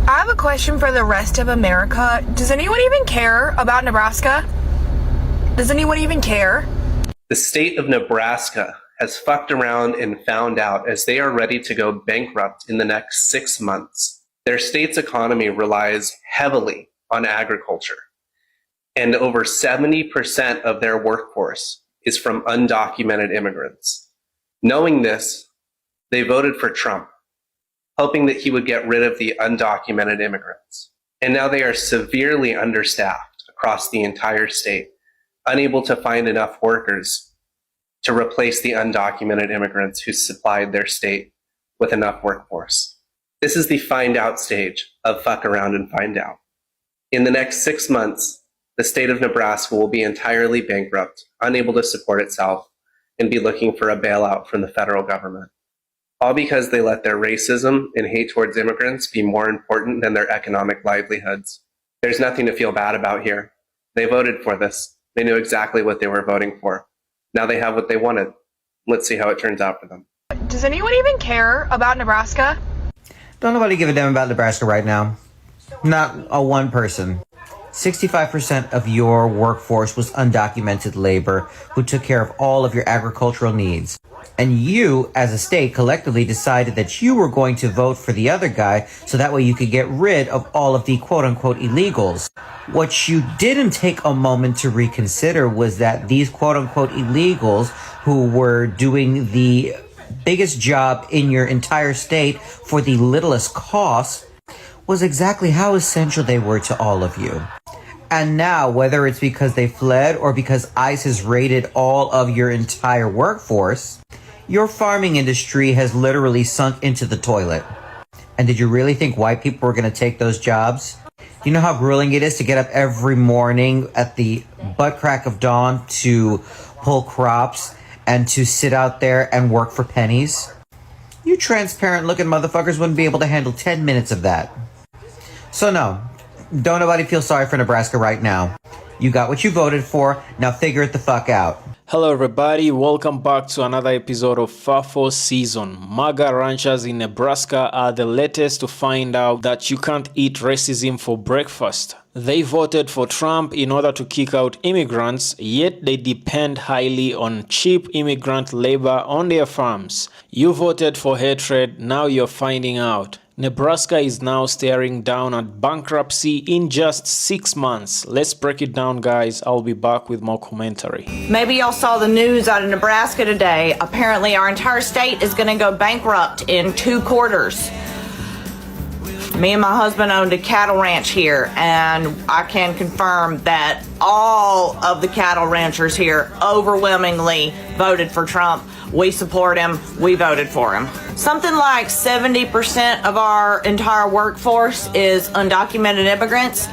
I have a question for the rest of America. Does anyone even care about Nebraska? Does anyone even care? The state of Nebraska has fucked around and found out as they are ready to go bankrupt in the next 6 months. Their state's economy relies heavily on agriculture, and over 70% of their workforce is from undocumented immigrants. Knowing this, they voted for Trump, hoping that he would get rid of the undocumented immigrants. And now they are severely understaffed across the entire state, unable to find enough workers to replace the undocumented immigrants who supplied their state with enough workforce. This is the find out stage of fuck around and find out. In the next 6 months, the state of Nebraska will be entirely bankrupt, unable to support itself, and be looking for a bailout from the federal government. All because they let their racism and hate towards immigrants be more important than their economic livelihoods. There's nothing to feel bad about here. They voted for this. They knew exactly what they were voting for. Now they have what they wanted. Let's see how it turns out for them. Does anyone even care about Nebraska? Don't nobody give a damn about Nebraska right now. Not a one person. 65% of your workforce was undocumented labor who took care of all of your agricultural needs. And you, as a state, collectively decided that you were going to vote for the other guy so that way you could get rid of all of the quote-unquote illegals. What you didn't take a moment to reconsider was that these quote-unquote illegals who were doing the biggest job in your entire state for the littlest cost was exactly how essential they were to all of you. And now, whether it's because they fled or because ICE has raided all of your entire workforce, your farming industry has literally sunk into the toilet. And did you really think white people were going to take those jobs? Do you know how grueling it is to get up every morning at the butt crack of dawn to pull crops and to sit out there and work for pennies? You transparent looking motherfuckers wouldn't be able to handle 10 minutes of that. So no, don't nobody feel sorry for Nebraska right now. You got what you voted for, now figure it the fuck out. Hello everybody, welcome back to another episode of FAFO season. MAGA ranchers in Nebraska are the latest to find out that you can't eat racism for breakfast. They voted for Trump in order to kick out immigrants, yet they depend highly on cheap immigrant labor on their farms. You voted for hatred, now you're finding out. Nebraska is now staring down at bankruptcy in just 6 months. Let's break it down, guys. I'll be back with more commentary. Maybe y'all saw the news out of Nebraska today. Apparently our entire state is going to go bankrupt in 2 quarters. Me and my husband owned a cattle ranch here, and I can confirm that all of the cattle ranchers here overwhelmingly voted for Trump. We support him. We voted for him. Something like 70% of our entire workforce is undocumented immigrants,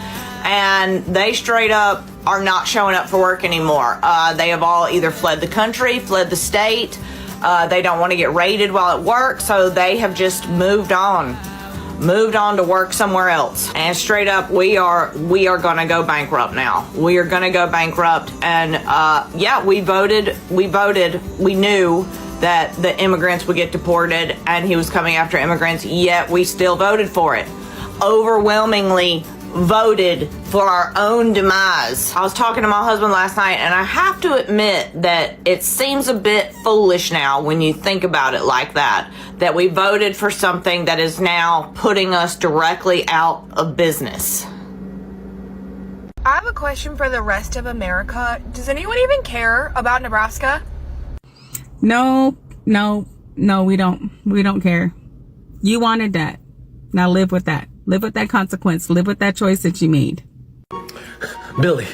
and they straight up are not showing up for work anymore. They have all either fled the country, fled the state. They don't want to get raided while at work, so they have just moved on to work somewhere else. And straight up, we are going to go bankrupt now. We are going to go bankrupt. And yeah, we voted. We knew that the immigrants would get deported and he was coming after immigrants, yet we still voted for it. Overwhelmingly voted for our own demise. I was talking to my husband last night, and I have to admit that it seems a bit foolish now when you think about it like that we voted for something that is now putting us directly out of business. I have a question for the rest of America. Does anyone even care about Nebraska? No, we don't care. You wanted that. Now live with that. Live with that consequence. Live with that choice that you made. Billy,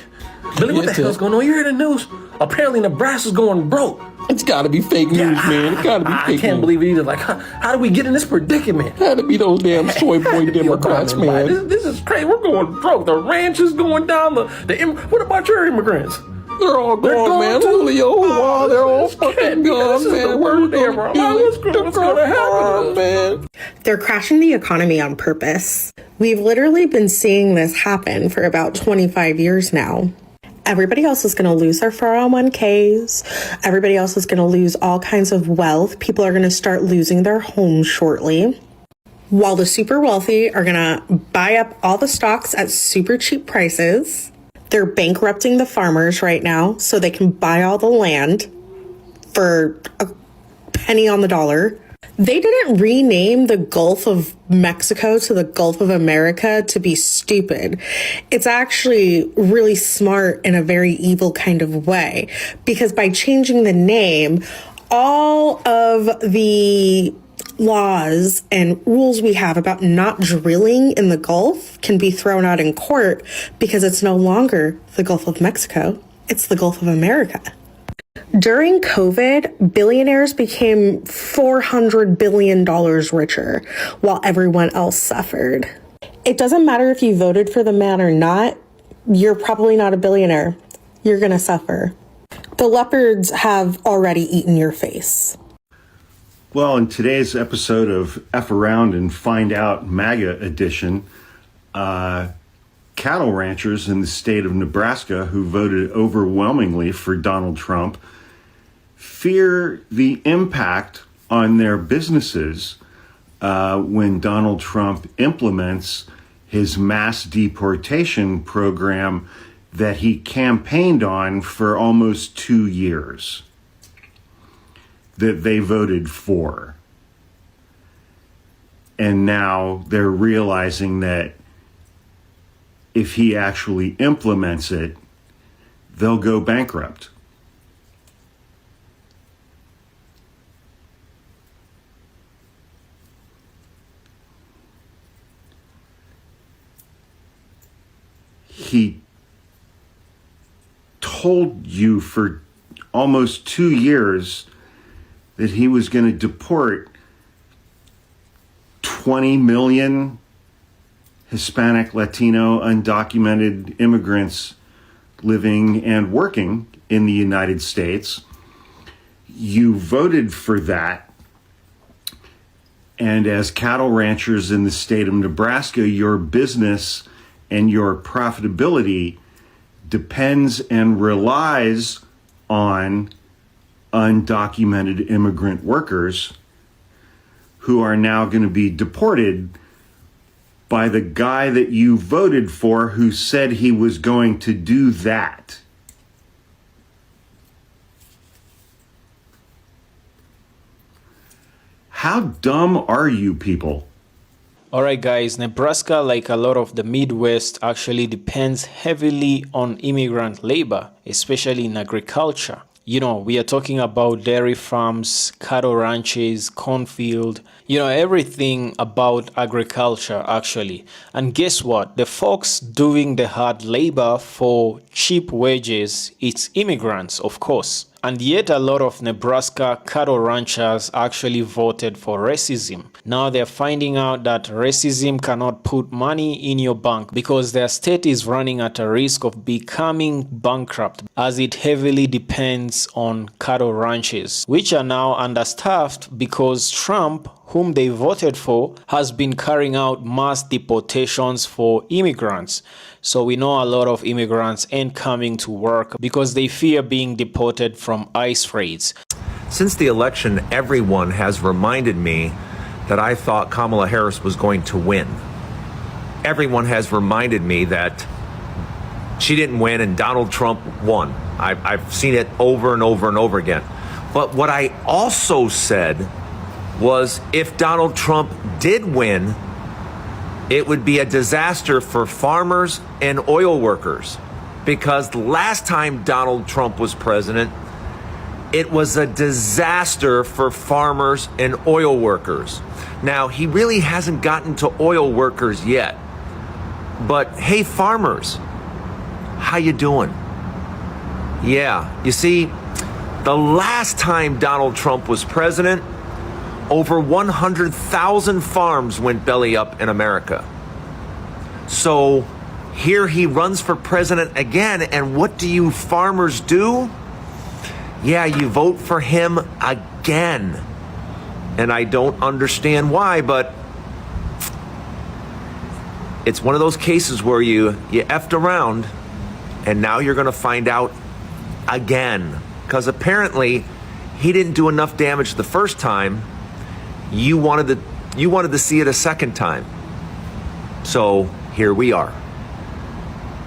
what the hell's going on? You hear the news? Apparently Nebraska's going broke. It's gotta be fake news, man. It gotta be fake news. I can't believe it either. Like, how do we get in this predicament? Had to be those damn soy boy Democrats, man. This is crazy. We're going broke. The ranch is going down. What about your immigrants? They're all gone, man. Julio, wow, they're all fucking gone, man. This is the worst day ever. What's going to happen, man? They're crashing the economy on purpose. We've literally been seeing this happen for about 25 years now. Everybody else is going to lose their 401ks. Everybody else is going to lose all kinds of wealth. People are going to start losing their homes shortly. while the super wealthy are gonna buy up all the stocks at super cheap prices. They're bankrupting the farmers right now so they can buy all the land for a penny on the dollar. They didn't rename the Gulf of Mexico to the Gulf of America to be stupid. It's actually really smart in a very evil kind of way, because by changing the name, all of the laws and rules we have about not drilling in the Gulf can be thrown out in court, because it's no longer the Gulf of Mexico, it's the Gulf of America. During COVID, billionaires became $400 billion richer while everyone else suffered. It doesn't matter if you voted for the man or not, you're probably not a billionaire. You're gonna suffer. The leopards have already eaten your face. Well, in today's episode of F Around and Find Out MAGA edition, cattle ranchers in the state of Nebraska who voted overwhelmingly for Donald Trump fear the impact on their businesses when Donald Trump implements his mass deportation program that he campaigned on for almost 2 years, that they voted for. And now they're realizing that if he actually implements it, they'll go bankrupt. He told you for almost 2 years that he was going to deport 20 million Hispanic, Latino, undocumented immigrants living and working in the United States. You voted for that. And as cattle ranchers in the state of Nebraska, your business and your profitability depends and relies on undocumented immigrant workers who are now going to be deported by the guy that you voted for who said he was going to do that. How dumb are you people? Alright guys, Nebraska, like a lot of the Midwest, actually depends heavily on immigrant labor, especially in agriculture. You know, we are talking about dairy farms, cattle ranches, cornfield, everything about agriculture actually. And guess what? The folks doing the hard labor for cheap wages, it's immigrants, of course. And yet a lot of Nebraska cattle ranchers actually voted for racism. Now they're finding out that racism cannot put money in your bank because their state is running at a risk of becoming bankrupt, as it heavily depends on cattle ranches, which are now understaffed because Trump, whom they voted for, has been carrying out mass deportations for immigrants. So we know a lot of immigrants ain't coming to work because they fear being deported from ICE raids. Since the election, everyone has reminded me that I thought Kamala Harris was going to win. Everyone has reminded me that she didn't win and Donald Trump won. I've seen it over and over and over again. But what I also said was if Donald Trump did win, it would be a disaster for farmers and oil workers, because the last time Donald Trump was president, it was a disaster for farmers and oil workers. Now, he really hasn't gotten to oil workers yet, but hey, farmers, how you doing? Yeah, you see, the last time Donald Trump was president, over 100,000 farms went belly up in America. So here he runs for president again, and what do you farmers do? Yeah, you vote for him again. And I don't understand why, but it's one of those cases where you effed around, and now you're gonna find out again. Because apparently he didn't do enough damage the first time. You wanted You wanted to see it a second time. So here we are.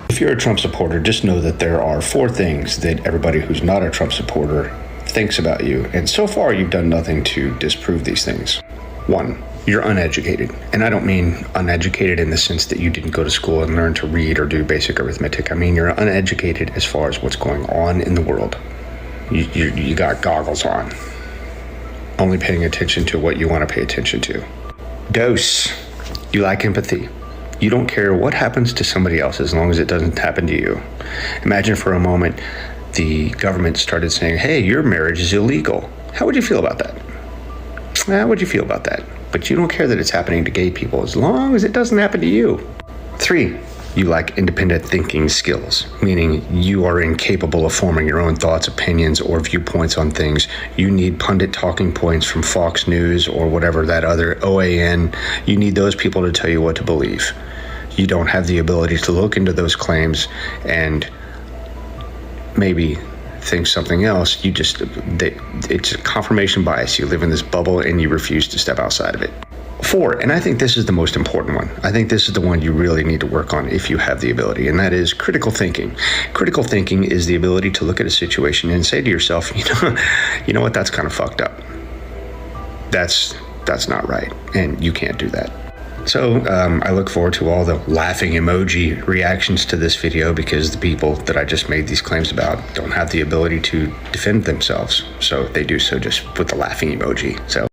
If you're a Trump supporter, just know that there are 4 things that everybody who's not a Trump supporter thinks about you. And so far, you've done nothing to disprove these things. 1, you're uneducated. And I don't mean uneducated in the sense that you didn't go to school and learn to read or do basic arithmetic. I mean, you're uneducated as far as what's going on in the world. You got goggles on, only paying attention to what you want to pay attention to. Dose, you lack empathy. You don't care what happens to somebody else as long as it doesn't happen to you. Imagine for a moment the government started saying, hey, your marriage is illegal. How would you feel about that? How would you feel about that? But you don't care that it's happening to gay people as long as it doesn't happen to you. 3, you lack independent thinking skills, meaning you are incapable of forming your own thoughts, opinions, or viewpoints on things. You need pundit talking points from Fox News or whatever that other OAN. You need those people to tell you what to believe. You don't have the ability to look into those claims and maybe think something else. It's a confirmation bias. You live in this bubble and you refuse to step outside of it. 4, and I think this is the most important one. I think this is the one you really need to work on if you have the ability, and that is critical thinking. Critical thinking is the ability to look at a situation and say to yourself, you know what, that's kind of fucked up. That's not right, and you can't do that. So I look forward to all the laughing emoji reactions to this video, because the people that I just made these claims about don't have the ability to defend themselves. So if they do so, just put the laughing emoji. So.